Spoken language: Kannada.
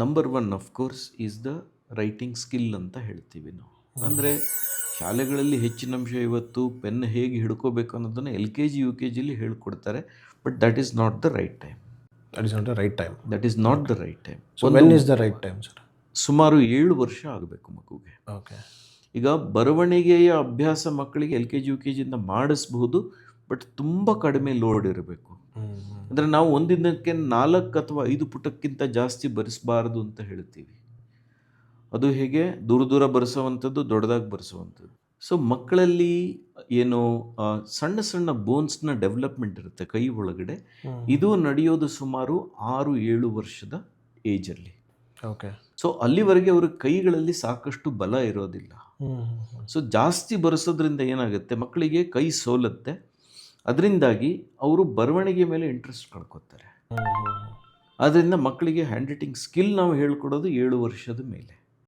Number one of course is the writing skill ಅಂತ ಹೇಳ್ತೀವಿ ನಾವು. ಅಂದರೆ ಶಾಲೆಗಳಲ್ಲಿ ಹೆಚ್ಚಿನ ಅಂಶ ಇವತ್ತು ಪೆನ್ ಹೇಗೆ ಹಿಡ್ಕೋಬೇಕು ಅನ್ನೋದನ್ನು LKG UKGಲಿ ಹೇಳ್ಕೊಡ್ತಾರೆ. But that is not the right time. That is not the right time. That is not the right time. So when is the right time sir? ಸುಮಾರು 7 ವರ್ಷ ಆಗಬೇಕು ಮಗುಗೆ. ಓಕೆ. ಈಗ ಬರವಣಿಗೆಯ ಅಭ್ಯಾಸ ಮಕ್ಕಳಿಗೆ LKG UKGಯಿಂದ ಮಾಡಿಸ್ಬಹುದು, ಬಟ್ ತುಂಬ ಕಡಿಮೆ ಲೋಡ್ ಇರಬೇಕು. ಅಂದರೆ ನಾವು ಒಂದಿನಕ್ಕೆ 4 ಅಥವಾ 5 ಪುಟಕ್ಕಿಂತ ಜಾಸ್ತಿ ಬರೆಸಬಾರ್ದು ಅಂತ ಹೇಳ್ತೀವಿ. ಅದು ಹೇಗೆ ದೂರ ದೂರ ಬರೆಸುವಂಥದ್ದು, ದೊಡ್ಡದಾಗಿ ಬರೆಸುವಂಥದ್ದು. ಸೊ ಮಕ್ಕಳಲ್ಲಿ ಏನು ಸಣ್ಣ ಸಣ್ಣ ಬೋನ್ಸ್ನ ಡೆವಲಪ್ಮೆಂಟ್ ಇರುತ್ತೆ ಕೈ ಒಳಗಡೆ. ಇದು ನಡೆಯೋದು ಸುಮಾರು 6-7 ವರ್ಷದ ಏಜಲ್ಲಿ. ಓಕೆ. ಸೊ ಅಲ್ಲಿವರೆಗೆ ಅವರ ಕೈಗಳಲ್ಲಿ ಸಾಕಷ್ಟು ಬಲ ಇರೋದಿಲ್ಲ. ಸೊ ಜಾಸ್ತಿ ಬರೆಸೋದ್ರಿಂದ ಏನಾಗುತ್ತೆ, ಮಕ್ಕಳಿಗೆ ಕೈ ಸೋಲುತ್ತೆ. ಅದರಿಂದಾಗಿ ಅವರು ಬರವಣಿಗೆ ಮೇಲೆ ಇಂಟ್ರೆಸ್ಟ್ ಕಳ್ಕೊತಾರೆ. ಆದ್ದರಿಂದ ಮಕ್ಕಳಿಗೆ ಹ್ಯಾಂಡ್ ರೈಟಿಂಗ್ ಸ್ಕಿಲ್ ನಾವು ಹೇಳ್ಕೊಡೋದು 7 ವರ್ಷದ ಮೇಲೆ.